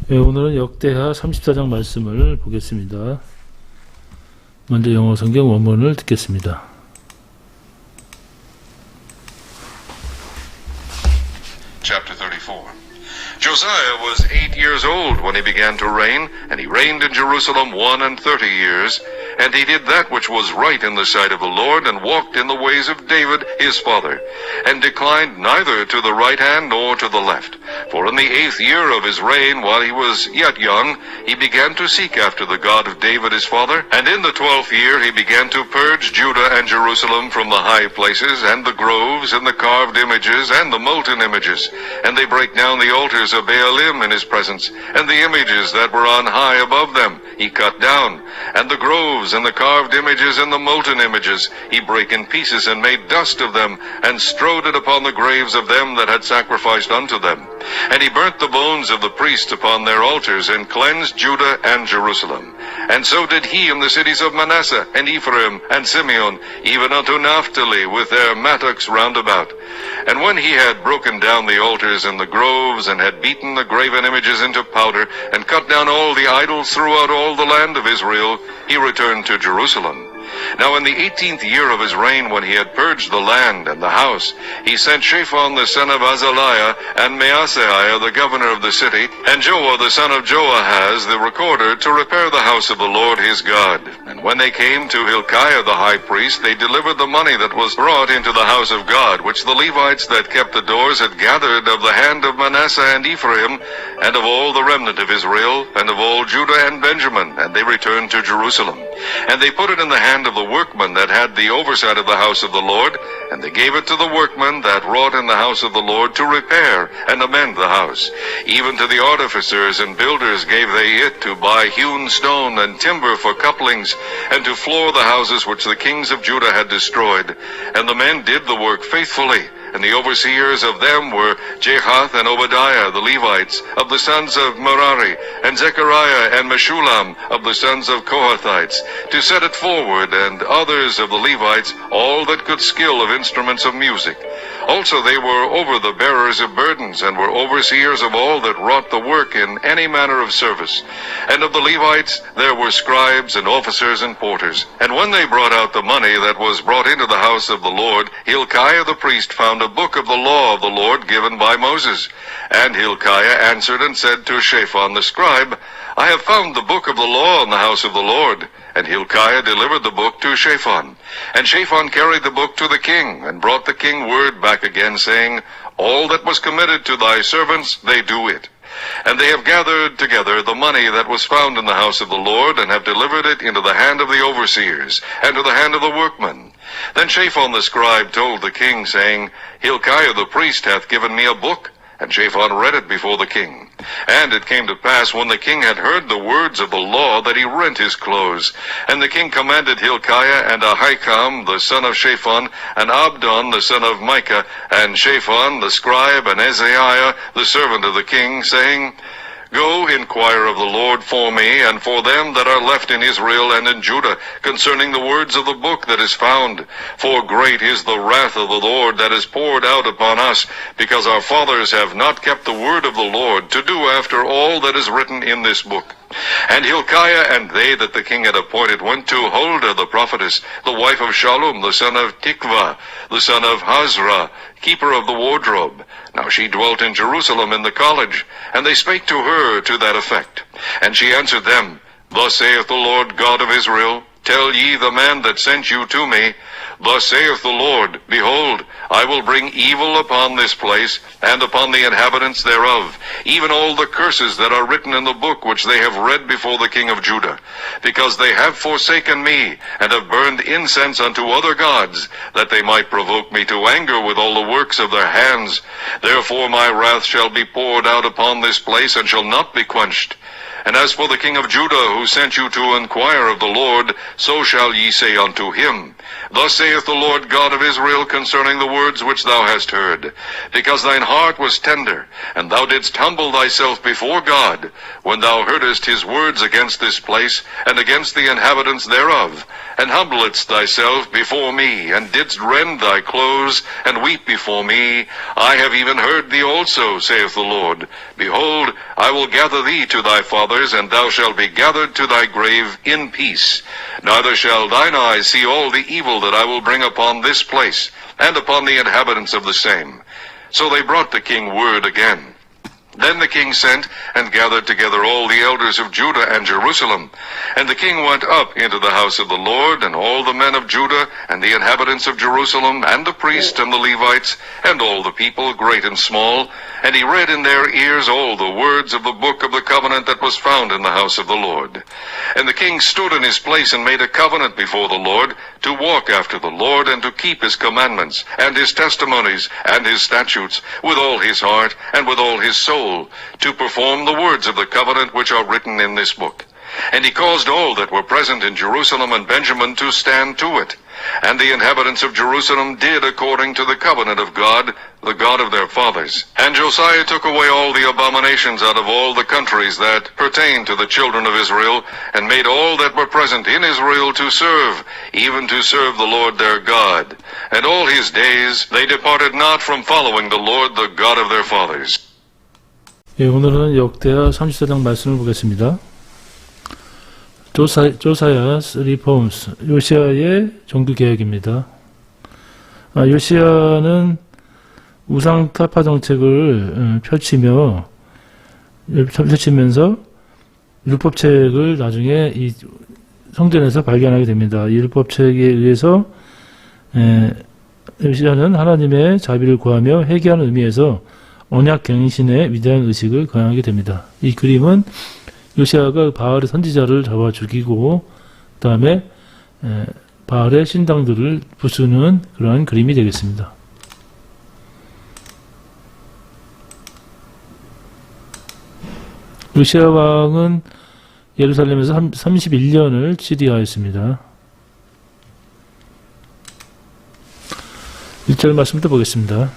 오늘은 역대하 34장 말씀을 보겠습니다. 먼저 영어 성경 원문을 듣겠습니다. Chapter 34. Josiah was 8 years old when he began to reign, and he reigned in Jerusalem 31 years. And he did that which was right in the sight of the Lord, and walked in the ways of David his father, and declined neither to the right hand nor to the left. For in the 8th year of his reign, while he was yet young, he began to seek after the God of David his father. And in the 12th year he began to purge Judah and Jerusalem from the high places, and the groves, and the carved images, and the molten images. And they brake down the altars of Baalim in his presence, and the images that were on high above them he cut down, and the groves, and the carved images, and the molten images he brake in pieces, and made dust of them, and strowed it upon the graves of them that had sacrificed unto them. And he burnt the bones of the priests upon their altars, and cleansed Judah and Jerusalem. And so did he in the cities of Manasseh, and Ephraim, and Simeon, even unto Naphtali, with their mattocks round about. And when he had broken down the altars and the groves, and had beaten the graven images into powder, and cut down all the idols throughout all the land of Israel, he returned to Jerusalem. Now in the 18th year of his reign, when he had purged the land and the house, he sent Shaphan the son of Azaliah, and Maaseiah the governor of the city, and Joah the son of Joahaz the recorder, to repair the house of the Lord his God. And when they came to Hilkiah the high priest, they delivered the money that was brought into the house of God, which the Levites that kept the doors had gathered of the hand of Manasseh and Ephraim, and of all the remnant of Israel, and of all Judah and Benjamin, and they returned to Jerusalem. And they put it in the hand of the workmen that had the oversight of the house of the Lord, and they gave it to the workmen that wrought in the house of the Lord to repair and amend the house. Even to the artificers and builders gave they it, to buy hewn stone and timber for couplings, and to floor the houses which the kings of Judah had destroyed. And the men did the work faithfully. And the overseers of them were Jahath and Obadiah the Levites, of the sons of Merari, and Zechariah and Meshullam, of the sons of Kohathites, to set it forward, and others of the Levites, all that could skill of instruments of music. Also they were over the bearers of burdens, and were overseers of all that wrought the work in any manner of service. And of the Levites there were scribes and officers and porters. And when they brought out the money that was brought into the house of the Lord, Hilkiah the priest found a book of the law of the Lord given by Moses. And Hilkiah answered and said to Shaphan the scribe, I have found the book of the law in the house of the Lord. And Hilkiah delivered the book to Shaphan. And Shaphan carried the book to the king, and brought the king word back again, saying, All that was committed to thy servants, they do it. And they have gathered together the money that was found in the house of the Lord, and have delivered it into the hand of the overseers, and to the hand of the workmen. Then Shaphan the scribe told the king, saying, Hilkiah the priest hath given me a book. And Shaphan read it before the king. And it came to pass, when the king had heard the words of the law, that he rent his clothes. And the king commanded Hilkiah, and Ahikam the son of Shaphan, and Abdon the son of Micah, and Shaphan the scribe, and Azariah the servant of the king, saying, Go, inquire of the Lord for me, and for them that are left in Israel and in Judah, concerning the words of the book that is found. For great is the wrath of the Lord that is poured out upon us, because our fathers have not kept the word of the Lord, to do after all that is written in this book. And Hilkiah and they that the king had appointed went to Huldah the prophetess, the wife of Shallum the son of Tikvah, the son of Hazra, keeper of the wardrobe. Now she dwelt in Jerusalem in the college, and they spake to her to that effect. And she answered them, Thus saith the Lord God of Israel, Tell ye the man that sent you to me, Thus saith the Lord, Behold, I will bring evil upon this place, and upon the inhabitants thereof, even all the curses that are written in the book which they have read before the king of Judah, because they have forsaken me, and have burned incense unto other gods, that they might provoke me to anger with all the works of their hands. Therefore my wrath shall be poured out upon this place, and shall not be quenched. And as for the king of Judah, who sent you to inquire of the Lord, so shall ye say unto him, Thus saith the Lord God of Israel concerning the words which thou hast heard, because thine heart was tender, and thou didst humble thyself before God, when thou heardest his words against this place, and against the inhabitants thereof, and humbledst thyself before me, and didst rend thy clothes, and weep before me, I have even heard thee also, saith the Lord. Behold, I will gather thee to thy fathers, and thou shalt be gathered to thy grave in peace. Neither shall thine eyes see all the evil that I will bring upon this place, and upon the inhabitants of the same. So they brought the king word again. Then the king sent and gathered together all the elders of Judah and Jerusalem. And the king went up into the house of the Lord, and all the men of Judah, and the inhabitants of Jerusalem, and the priests and the Levites, and all the people, great and small. And he read in their ears all the words of the book of the covenant that was found in the house of the Lord. And the king stood in his place and made a covenant before the Lord, to walk after the Lord, and to keep his commandments, and his testimonies, and his statutes, with all his heart, and with all his soul, to perform the words of the covenant which are written in this book. And he caused all that were present in Jerusalem and Benjamin to stand to it. And the inhabitants of Jerusalem did according to the covenant of God, the God of their fathers. And Josiah took away all the abominations out of all the countries that pertained to the children of Israel, and made all that were present in Israel to serve, even to serve the Lord their God. And all his days they departed not from following the Lord, the God of their fathers. 예, 오늘은 역대하 34장 말씀을 보겠습니다. 조사야's reforms, 요시아의 종교개혁입니다. 요시아는 우상 타파 정책을 펼치면서 율법책을 나중에 이 성전에서 발견하게 됩니다. 이 율법책에 의해서 요시아는 하나님의 자비를 구하며 회개하는 의미에서 언약 갱신의 위대한 의식을 강하게 됩니다. 이 그림은 요시아가 바알의 선지자를 잡아 죽이고 그 다음에 바알의 신당들을 부수는 그러한 그림이 되겠습니다. 요시아 왕은 예루살렘에서 31년을 치리하였습니다. 1절 말씀부터 보겠습니다.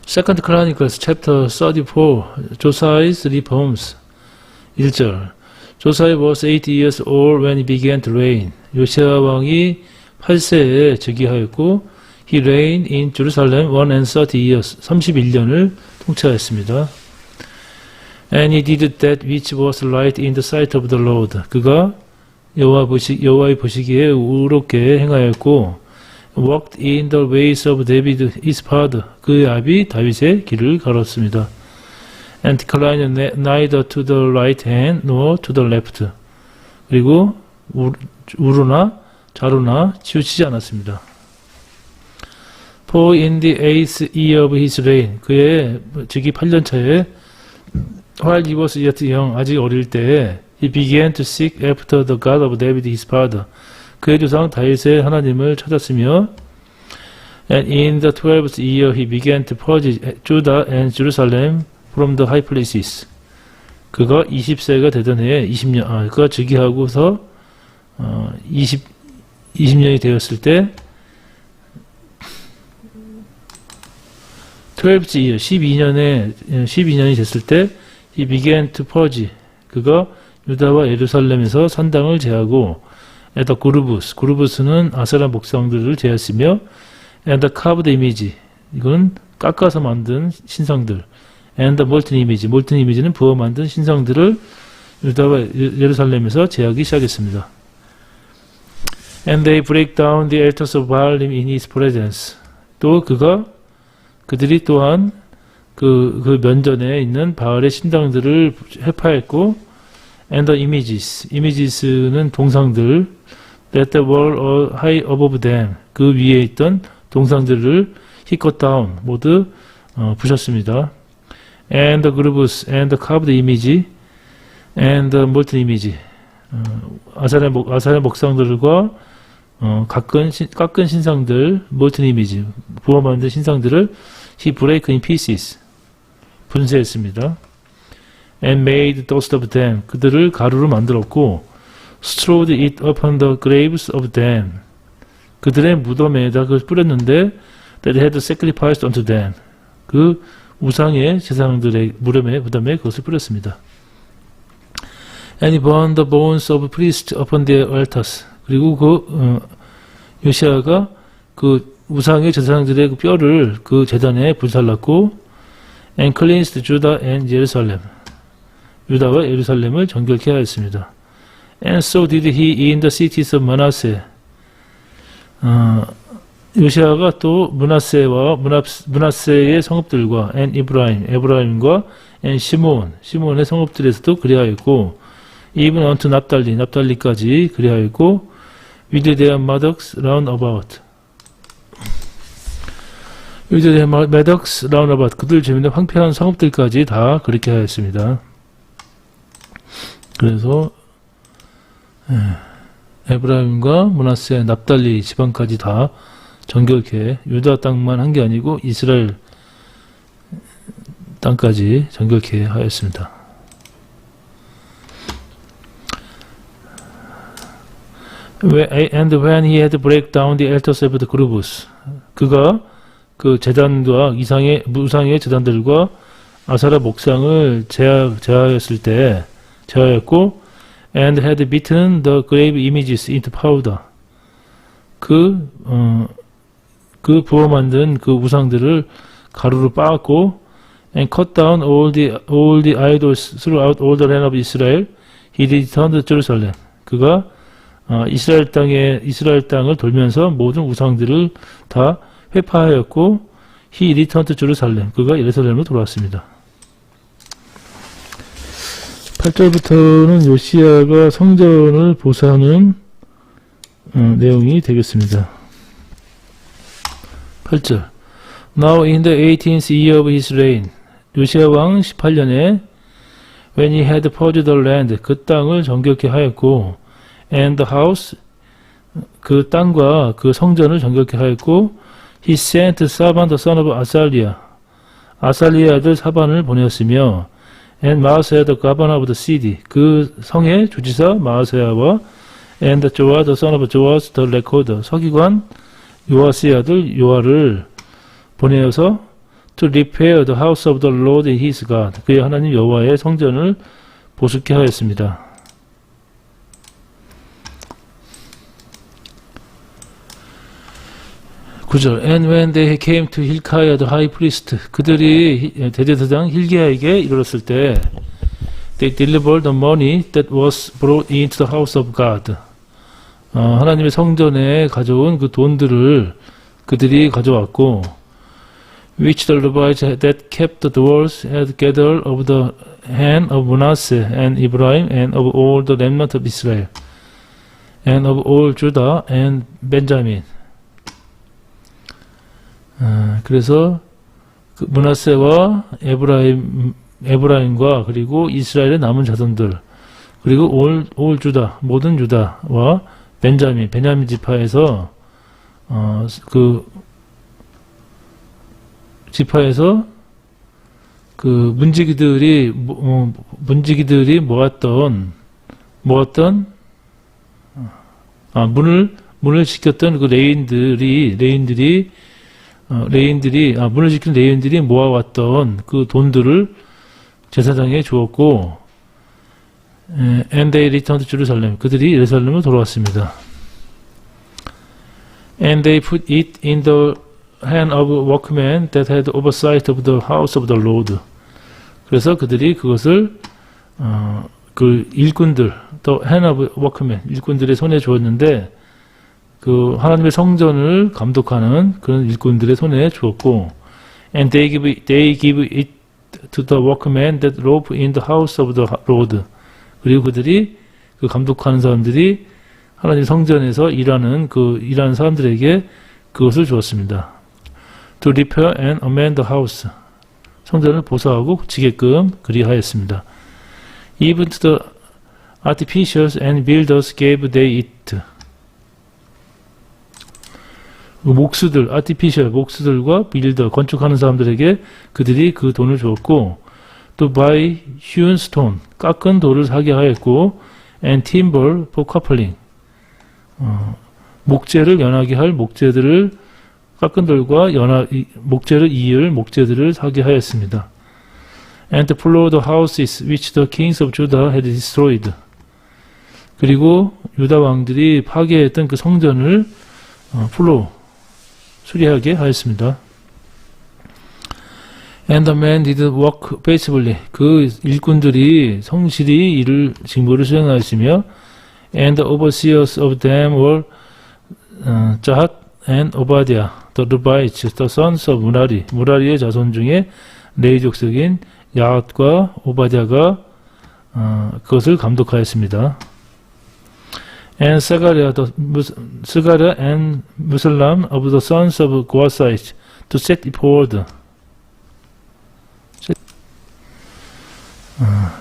Second Chronicles chapter 34, Josiah's reforms. 1절. Josiah was 8 years old when he began to reign. 요시아 왕이 8세에 즉위하였고, he reigned in Jerusalem 130 years. 31년을 통치하였습니다. And he did that which was right in the sight of the Lord. 그가 여호와의 보시기에 의롭게 행하였고, walked in the ways of David his father. 그의 아비 다윗의 길을 걸었습니다. And declined neither to the right hand nor to the left. 그리고 우르나 좌로나 치우치지 않았습니다. For in the 8th year of his reign, 그의 즉위 8년 차에 while he was yet young, 아직 어릴 때에 he began to seek after the God of David his father. 그의 조상 다윗의 하나님을 찾았으며 and in the 12th year he began to purge Judah and Jerusalem from the high places. 그가 20세가 되던 해에 20년, 그가 즉위하고서 20년이 되었을 때 12th year, 12년이 됐을 때 he began to purge. 그가 유다와 예루살렘에서 산당을 제하고 and the 그루브스는 아세라 목상들을 제했으며 and the carved image, 이건 깎아서 만든 신상들, and the molten image는 부어 만든 신상들을 유다와 예루살렘에서 제하기 시작했습니다. And they break down the altars of Baal in his presence. 또 그들이 또한 그 면전에 있는 바알의 신당들을 해파했고, and the images는 동상들, that the wall high above them, 그 위에 있던 동상들을 he cut down, 모두 부셨습니다. And the grooves, and the carved image, and the molten image, 아사의 목상들과 깎은 신상들, molten image, 부어 만든 신상들을 he break in pieces, 분쇄했습니다. And made dust of them, 그들을 가루로 만들었고, strewed it upon the graves of them, 그들의 무덤에다 그걸 뿌렸는데 that had sacrificed unto them. 그 우상의 제사장들의 무덤에 그것을 뿌렸습니다. And he burned the bones of priests upon their altars. 그리고 요시아가 그 우상의 제사장들의 그 뼈를 그 제단에 불살랐고 and cleansed Judah and Jerusalem. 유다와 예루살렘을 정결케 하였습니다. And so did he in the cities of Manasseh. 요시아가 또 므낫세의 성읍들과 and 에브라임과 and 시몬의 성읍들에서도 그리하였고 even unto 납달리까지 그리하였고 with their mattocks round about. with their mattocks round about. 그들 주변의 황폐한 성읍들까지 다 그렇게 하였습니다. 그래서 에브라임과 므낫세, 납달리 지방까지 다 정결케, 유다 땅만 한 게 아니고 이스라엘 땅까지 정결케 하였습니다. And when he had break down the altars of the grubus, 그가 그 제단과 무상의 제단들과 아사라 목상을 제하였고, and had beaten the grave images into powder. 그 부어 만든 그 우상들을 가루로 빻았고, and cut down all the idols throughout all the land of Israel. He returned to Jerusalem. 그가 이스라엘 땅을 돌면서 모든 우상들을 다 회파하였고, he returned to Jerusalem. 그가 예루살렘으로 돌아왔습니다. 8절부터는 요시야가 성전을 보수하는 내용이 되겠습니다. 8절. Now in the 18th year of his reign, 요시야 왕 18년에 when he had purged the land, 그 땅을 정결케 하였고, and the house, 그 땅과 그 성전을 정결케 하였고, he sent Saban the son of 아살리의 아들 사반을 보내었으며, and 마아세야 the governor of the city, 그 성의 주지사 마아세야와 and Joah the son of Joas the recorder, 서기관 요아스의 아들 요아를 보내어서 to repair the house of the Lord his God, 그의 하나님 여호와의 성전을 보수케 하였습니다. 9절. And when they came to Hilkiah the high priest, 그들이 대제사장 힐기야에게 이르렀을 때, they delivered the money that was brought into the house of God. 하나님의 성전에 가져온 그 돈들을 그들이 가져왔고, which the Levites that kept the doors had gathered of the hand of Manasseh and Ephraim and of all the remnant of Israel and of all Judah and Benjamin. 그래서 그 므낫세와 에브라임과 그리고 이스라엘의 남은 자손들 그리고 올 주다 모든 주다와 베냐민 지파에서 그 지파에서 그 문지기들이 모았던 문을 지켰던 그 문을 지킨 레인들이 모아왔던 그 돈들을 제사장에 주었고, and they returned to Jerusalem. 그들이 예루살렘으로 돌아왔습니다. And they put it in the hand of workmen that had oversight of the house of the Lord. 그래서 그들이 그것을 그 일꾼들, the hand of workmen, 일꾼들의 손에 주었는데, 그 하나님의 성전을 감독하는 그런 일꾼들의 손에 주었고, and they give it to the workmen that rope in the house of the Lord. 그리고 그들이 그 감독하는 사람들이 하나님 성전에서 일하는 사람들에게 그것을 주었습니다. To repair and amend the house. 성전을 보수하고 고치게끔 그리하였습니다. Even to the artificers and builders gave they it. 목수들과 빌더, 건축하는 사람들에게 그들이 그 돈을 주었고, 또 buy hewn stone, 깎은 돌을 사게 하였고, and timber for coupling, 목재를 연하게 할 목재들을 깎은 돌과 목재를 이을 목재들을 사게 하였습니다. And to follow the houses which the kings of Judah had destroyed. 그리고 유다 왕들이 파괴했던 그 성전을 수리하게 하였습니다. And the men did work faithfully. 그 일꾼들이 성실히 직무를 수행하였으며, and the overseers of them were Jahat and Obadiah, the Levites, the sons of 무라리. 무라리의 자손 중에 레위 족속인 야핫과 오바댜가 그것을 감독하였습니다. And Sagaria and Musallam of the sons of Goasite to set it forward.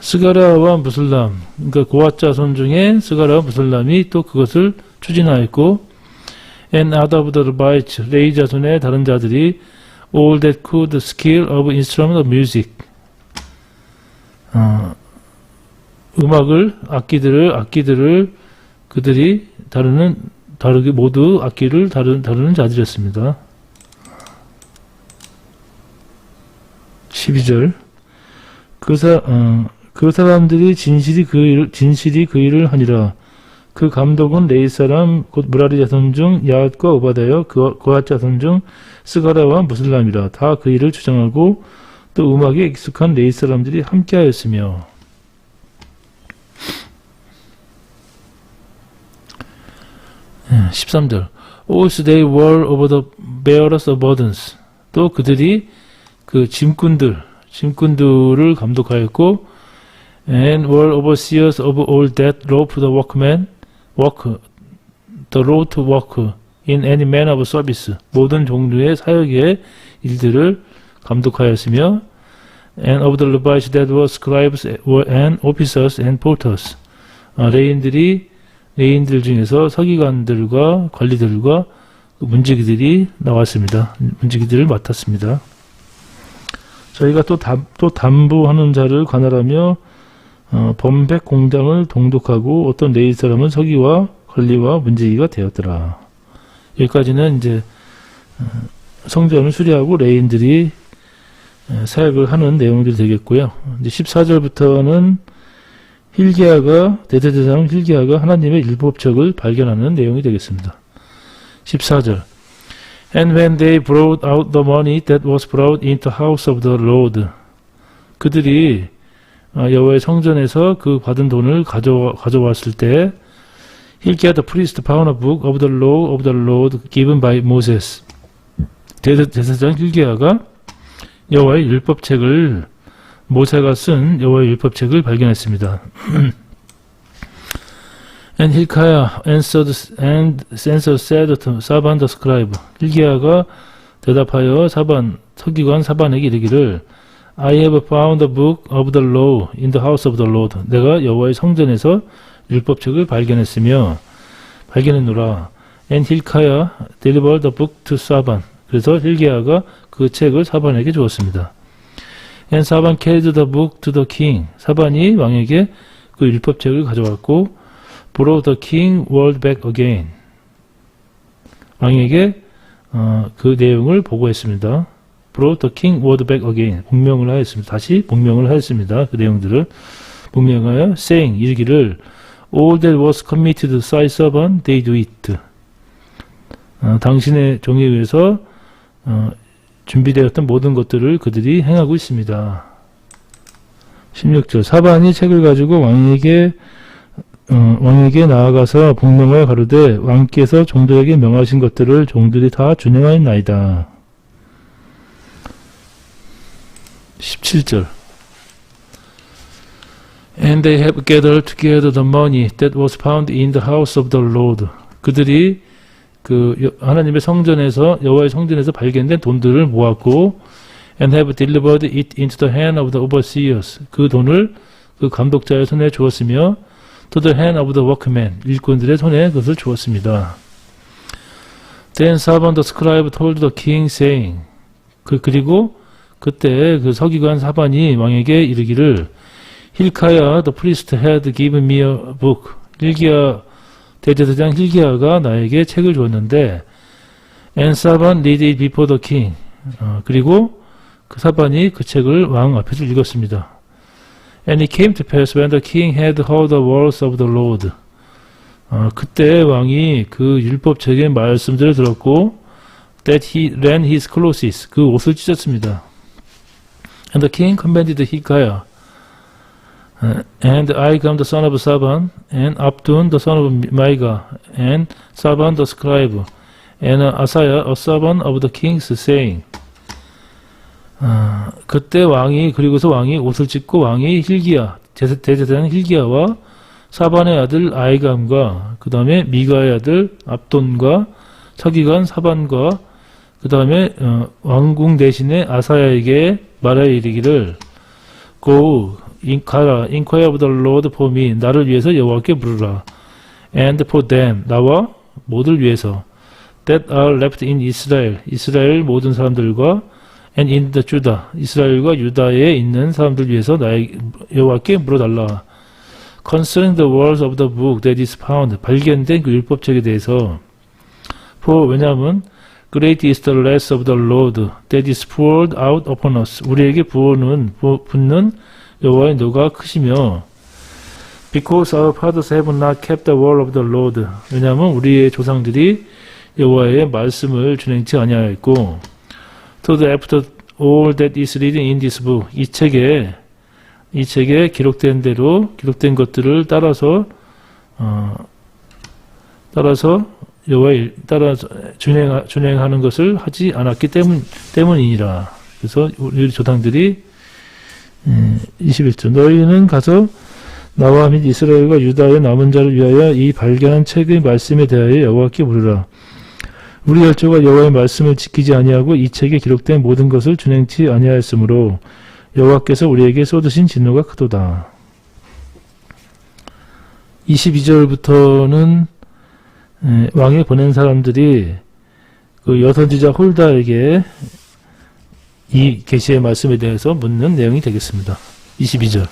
스가랴와 무슬람, 그러니까 고앗 자손 중에 스가랴와 무슬람이 또 그것을 추진하였고, and other of the Levites, 레위 자손의 다른 자들이 all that could skill of instrument of music, 악기들을 그들이 다르게 모두 악기를 다루는 자들이었습니다. 12절. 그 사람들이 진실이 그 일을 하니라. 그 감독은 레위 사람 곧 무라리 자손 중 야핫과 오바댜여 고앗 자손 중 스가랴와 무슬람이라. 다 그 일을 주장하고 또 음악에 익숙한 레위 사람들이 함께하였으며. 13절. Also they were over the bearers of burdens. 또 그들이 그 짐꾼들을 감독하였고, and were overseers of all that rope the workmen the road to work in any manner of service. 모든 종류의 사역의 일들을 감독하였으며, and of the Levites that were scribes and officers and porters. 레인들 중에서 서기관들과 관리들과 문지기들이 나왔습니다. 문지기들을 맡았습니다. 저희가 또 담보하는 자를 관할하며 범백 공장을 동독하고 어떤 레위 사람은 서기와 관리와 문지기가 되었더라. 여기까지는 이제 성전을 수리하고 레인들이 사역을 하는 내용들이 되겠고요. 이제 14절부터는 대제사장 hilki야가 하나님의 율법책을 발견하는 내용이 되겠습니다. 14절. And when they brought out the money that was brought into the house of the Lord. 그들이 여호와의 성전에서 그 받은 돈을 가져왔을 때, Hilkiah the priest found a book of the law of the Lord given by Moses. 대제사장 hilki야가 여호와의 율법책을 모세가 쓴 여호와의 율법책을 발견했습니다. And Hilkiah answered said to Saban the scribe. hilki야가 대답하여 서기관 사반에게 이르기를, I have found the book of the law in the house of the Lord. 내가 여호와의 성전에서 율법책을 발견했노라. And Hilkiah delivered the book to Saban. 그래서 hilki야가 그 책을 사반에게 주었습니다. And 사반 carried the book to the king. 사반이 왕에게 그 율법책을 가져왔고, brought the king word back again. 왕에게 그 내용을 보고했습니다. brought the king word back again. 복명을 하였습니다. 다시 복명을 하였습니다. 그 내용들을 복명하여 saying 이르기를, all that was committed by servant they do it. 당신의 종에 의해서 준비되었던 모든 것들을 그들이 행하고 있습니다. 16절. 사반이 책을 가지고 왕에게 나아가서 복명하여 가로되, 왕께서 종들에게 명하신 것들을 종들이 다 준행하였나이다. 17절. And they have gathered together the money that was found in the house of the Lord. 그들이 하나님의 성전에서, 여호와의 성전에서 발견된 돈들을 모았고, and have delivered it into the hand of the overseers. 그 돈을 그 감독자의 손에 주었으며, to the hand of the workmen. 일꾼들의 손에 그것을 주었습니다. Then Saban the scribe told the king saying. 그리고 그때 그 서기관 사반이 왕에게 이르기를, Hilkiah the priest had given me a book. hilki야 대제사장 hilkiah가 나에게 책을 주었는데 and Shaphan read it before the king. 그리고 그 사반이 그 책을 왕 앞에서 읽었습니다. And it came to pass when the king had heard the words of the Lord. 그때 왕이 그 율법책의 말씀들을 들었고 that he ran his clothes. 그 옷을 찢었습니다. And the king commanded Hilkiah and Ahikam the son of Shaphan and Abdon the son of Micah and Shaphan the scribe and Asaiah a servant of the king's saying. 그때 왕이 그리고서 왕이 옷을 찢고 왕이 hilkiah 대제사장 hilkiah와 사반의 아들 아이감과 그 다음에 미가의 아들 압돈과 서기관 사반과 그 다음에 왕궁 대신에 아사야에게 말하여 이르기를 Go, 가라, inquire of the Lord for me. 나를 위해서 여호와께 물으라. And for them, 나와 모두를 위해서. That are left in Israel, 이스라엘 모든 사람들과 and in the Judah, 이스라엘과 유다에 있는 사람들 위해서 여호와께 물어달라. Concerning the words of the book that is found, 발견된 그 율법책에 대해서. For 왜냐하면 Great is the wrath of the Lord that is poured out upon us. 우리에게 붓는 여호와의 노가 크시며 Because our fathers have not kept the word of the Lord. 왜냐하면 우리의 조상들이 여호와의 말씀을 준행치 아니하였고 So that after all that is written in this book. 이 책에 기록된 대로 기록된 것들을 따라서 여호와의 따라서 준행하는 것을 하지 않았기 때문이니라. 그래서 우리 조상들이 21절 너희는 가서 나와 및 이스라엘과 유다의 남은 자를 위하여 이 발견한 책의 말씀에 대하여 여호와께 물으라. 우리 열조가 여호와의 말씀을 지키지 아니하고 이 책에 기록된 모든 것을 준행치 아니하였으므로 여호와께서 우리에게 쏟으신 진노가 크도다. 22절부터는 왕에 보낸 사람들이 그 여선지자 홀다에게 이 계시의 말씀에 대해서 묻는 내용이 되겠습니다. 22절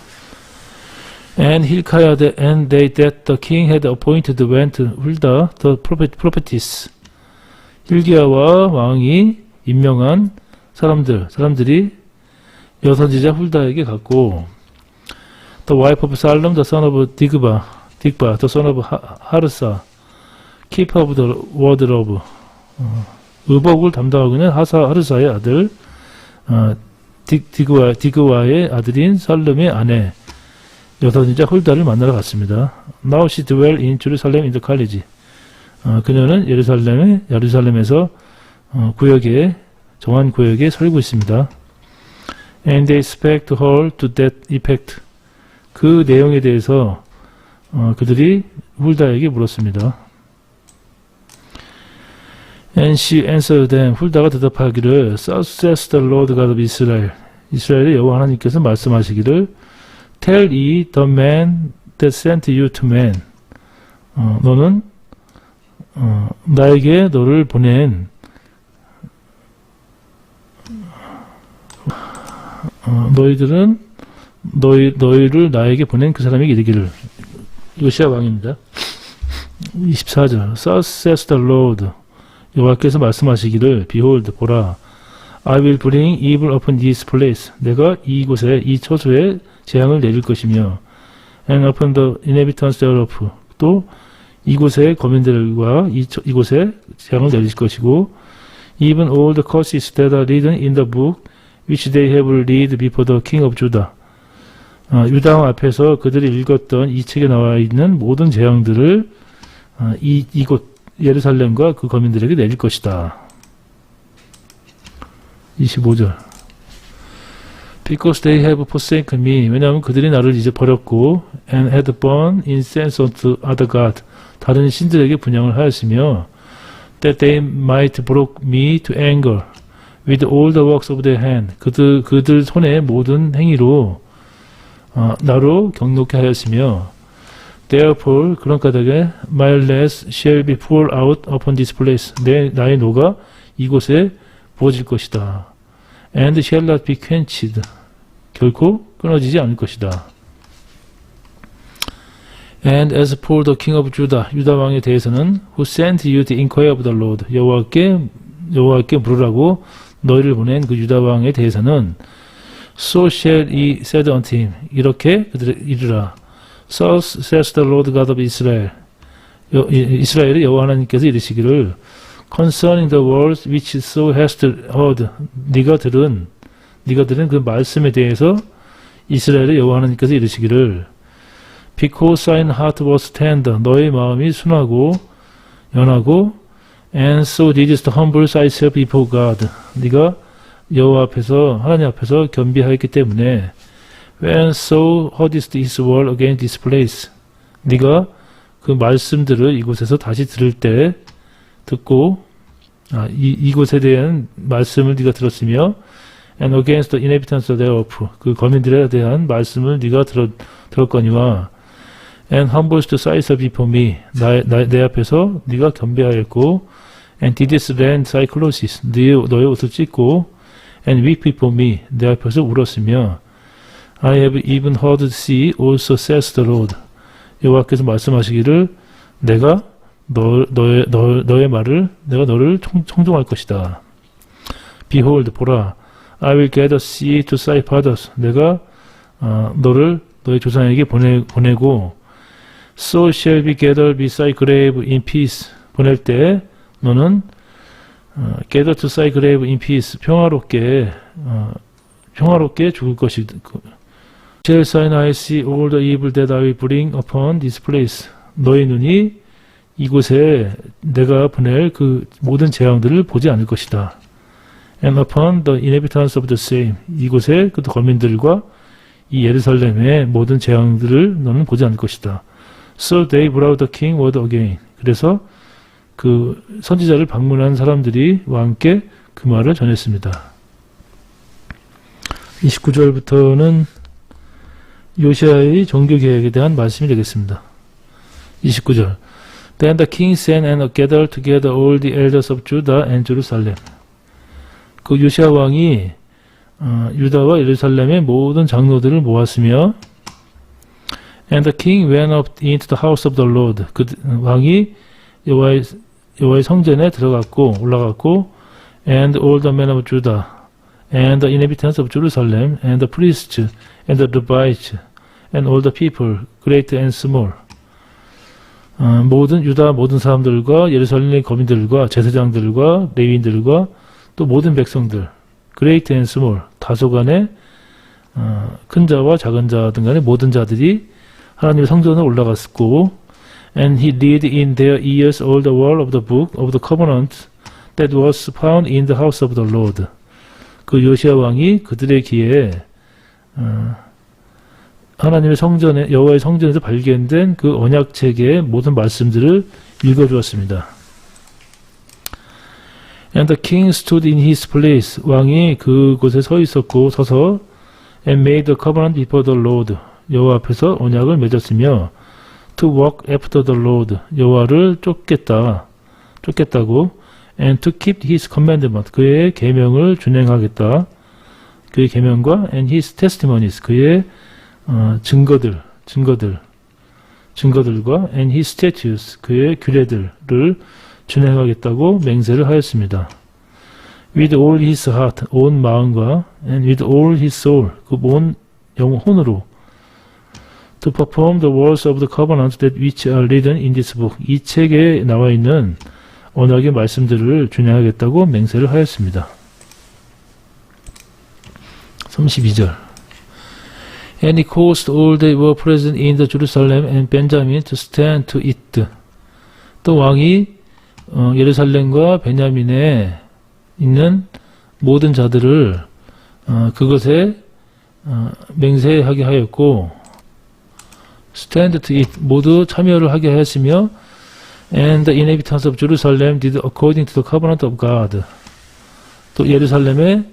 And Hilkiah and they that the king had appointed went to Huldah the prophetess. hilkiah와 왕이 임명한 사람들이 여선지자 훌다에게 갔고 The wife of Salom, the son of Digba, the son of Harsa, keeper of the wardrobe. 의복을 담당하고 있는 하르사의 아들 디그와의 아들인 살름의 아내 여선지자 훌다를 만나러 갔습니다. Now she dwell in Jerusalem in the college. 그녀는 예루살렘에서 구역에 정한 구역에 살고 있습니다. And they spake to her to that effect. 그 내용에 대해서 그들이 훌다에게 물었습니다. And she answered them. 훌다가 대답하기를 Thus says the Lord God of Israel. 이스라엘의 여호와 하나님께서 말씀하시기를 Tell ye the man that sent you to man. 너는 나에게 너를 보낸 너희를 나에게 보낸 그 사람에게 이르기를. 요시야 왕입니다. 24절 Thus says the Lord. 여호와께서 말씀하시기를 Behold, 보라, I will bring evil upon this place. 내가 이곳에 이 처소에 재앙을 내릴 것이며 and upon the inhabitants thereof. 또 이곳의 거민들과 이곳에 재앙을 내릴 것이고 even all the curses that are written in the book which they have read before the king of Judah. 유다 왕 앞에서 그들이 읽었던 이 책에 나와 있는 모든 재앙들을 이곳 예루살렘과 그 거민들에게 내릴 것이다. 25절 Because they have forsaken me. 왜냐하면 그들이 나를 이제 버렸고 and had burned incense unto other god. 다른 신들에게 분향을 하였으며 that they might provoke me to anger with all the works of their hand. 그들 손의 모든 행위로 나로 경노케 하였으며 therefore 그런 까닭에 my wrath shall be poured out upon this place. 나의 노가 이곳에 부어질 것이다. and shall not be quenched. 결코 끊어지지 않을 것이다. And as for the king of Judah, 유다 왕에 대해서는 who sent you to inquire of the Lord, 여호와께 물으라고 너희를 보낸 그 유다 왕에 대해서는 so shall he said unto him, 이렇게 그들에게 이르라. Thus says the Lord God of Israel, 이스라엘의 여호와 하나님께서 이르시기를 concerning the words which thou hast heard, 네가 들은 그 말씀에 대해서 이스라엘의 여호와 하나님께서 이르시기를 because thine heart was tender, 너의 마음이 순하고 연하고 and so didst humble thyself before God, 네가 여호와 앞에서 하나님 앞에서 겸비하였기 때문에 when so heardest his word against this place, 네가 그 말씀들을 이곳에서 다시 들을 때 듣고 이곳에 대한 말씀을 네가 들었으며 and against the inhabitants thereof, 그 거민들에 대한 말씀을 네가 들었거니와 and humblest thyself before me, 내 앞에서 네가 겸비하였고 and didst rend thy clothes, 너의 옷을 찢고 and weep before me, 내 앞에서 울었으며 I have even heard thee also says the Lord, 여호와께서 말씀하시기를 내가 너의 말을 내가 너를 청종할 것이다. Behold, 보라, I will gather thee to thy fathers, 내가 너를 너의 조상에게 보내고 so shall be gathered beside grave in peace, 보낼 때 너는 gather to thy grave in peace, 평화롭게 죽을 것이다. Shall thine eyes see all the evil that I will bring upon this place, 너의 눈이 이곳에 내가 보낼 그 모든 재앙들을 보지 않을 것이다. And upon the inhabitants of the same, 이곳에 그 거민들과 이 예루살렘의 모든 재앙들을 너는 보지 않을 것이다. So they brought the king word again. 그래서 그 선지자를 방문한 사람들이 왕께 그 말을 전했습니다. 29절부터는 요시아의 종교개혁에 대한 말씀이 되겠습니다. 29절. Then the king sent and gathered together all the elders of Judah and Jerusalem. 그 요시아 왕이 유다와 예루살렘의 모든 장로들을 모았으며 And the king went up into the house of the Lord. 그 왕이 여호와의 성전에 올라갔고 And all the men of Judah and the inhabitants of Jerusalem and the priests and the Levites and all the people, great and small. 유다 모든 사람들과 예루살렘의 거민들과 제사장들과 레위인들과 또 모든 백성들, great and small, 다소간의 큰 자와 작은 자 등 간의 모든 자들이 하나님의 성전에 올라갔고 and he read in their ears all the word of the book of the covenant that was found in the house of the Lord. 그 요시아 왕이 그들의 귀에 하나님의 성전에 여호와의 성전에서 발견된 그 언약책의 모든 말씀들을 읽어주었습니다. And the king stood in his place. 왕이 그곳에 서서 and made a covenant before the Lord. 여호와 앞에서 언약을 맺었으며 to walk after the Lord. 여호와를 쫓겠다고 and to keep his commandment. 그의 계명을 준행하겠다. 그의 계명과 and his testimonies. 그의 증거들과 and his statutes. 그의 규례들을 준행하겠다고 맹세를 하였습니다. With all his heart, 온 마음과 and with all his soul, 그 온 영혼으로 to perform the words of the covenant that which are written in this book. 이 책에 나와 있는 언약의 말씀들을 준행하겠다고 맹세를 하였습니다. 32절. And he caused all that were present in the Jerusalem and Benjamin to stand to it. 또 왕이 예루살렘과 베냐민에 있는 모든 자들을 그것에 맹세하게 하였고 stand to it 모두 참여를 하게 하였으며 and the inhabitants of Jerusalem did according to the covenant of God. 또 예루살렘의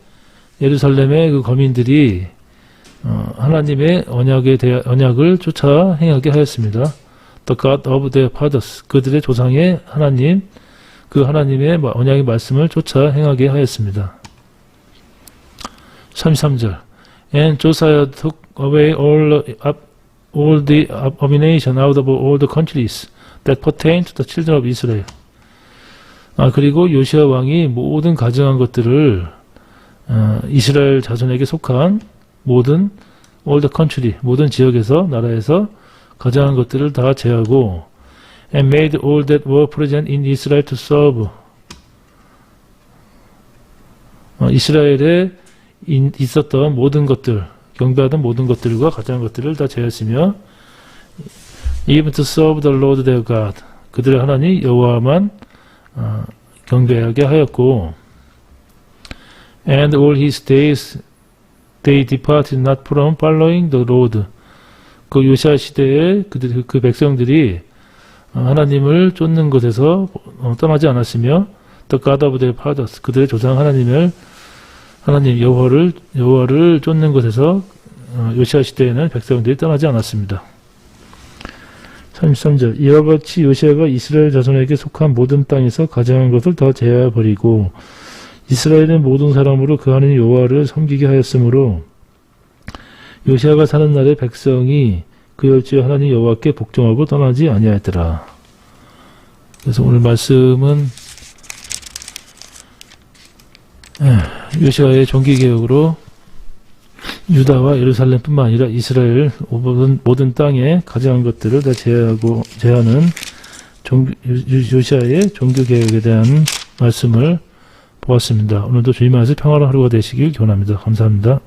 그 거민들이 하나님의 언약을 쫓아 행하게 하였습니다. The God of their fathers, 그들의 조상의 하나님, 그 하나님의 언약의 말씀을 쫓아 행하게 하였습니다. 33절. And Josiah took away all all the abomination out of all the countries that pertain to the children of Israel. 그리고 요시아 왕이 모든 가증한 것들을 이스라엘 자손에게 속한 모든 all the country, 모든 지역에서 나라에서 가증한 것들을 다 제하고 and made all that were present in Israel to serve. 이스라엘에 있었던 모든 것들, 경배하던 모든 것들과 가증한 것들을 다 제했으며 even to serve the Lord their God. 그들의 하나님 여호와만 경배하게 하였고 and all his days they departed not from following the Lord. 그 요시아 시대에 그 백성들이 하나님을 쫓는 것에서 떠나지 않았으며 the God of their fathers. 그들의 조상 하나님 여호와를 쫓는 것에서 요시아 시대에는 백성들이 떠나지 않았습니다. 33절 이와 같이 요시아가 이스라엘 자손에게 속한 모든 땅에서 가증한 것을 다 제하버리고 이스라엘의 모든 사람으로 그 하나님 여호와를 섬기게 하였으므로 요시아가 사는 날에 백성이 그 열지의 하나님 여호와께 복종하고 떠나지 아니하였더라. 그래서 오늘 말씀은 요시아의 종기개혁으로 유다와 예루살렘뿐만 아니라 이스라엘 모든 땅에 가증한 것들을 다 제하는 요시아의 종교개혁에 대한 말씀을 보았습니다. 오늘도 주님 안에서 평화로운 하루가 되시길 기원합니다. 감사합니다.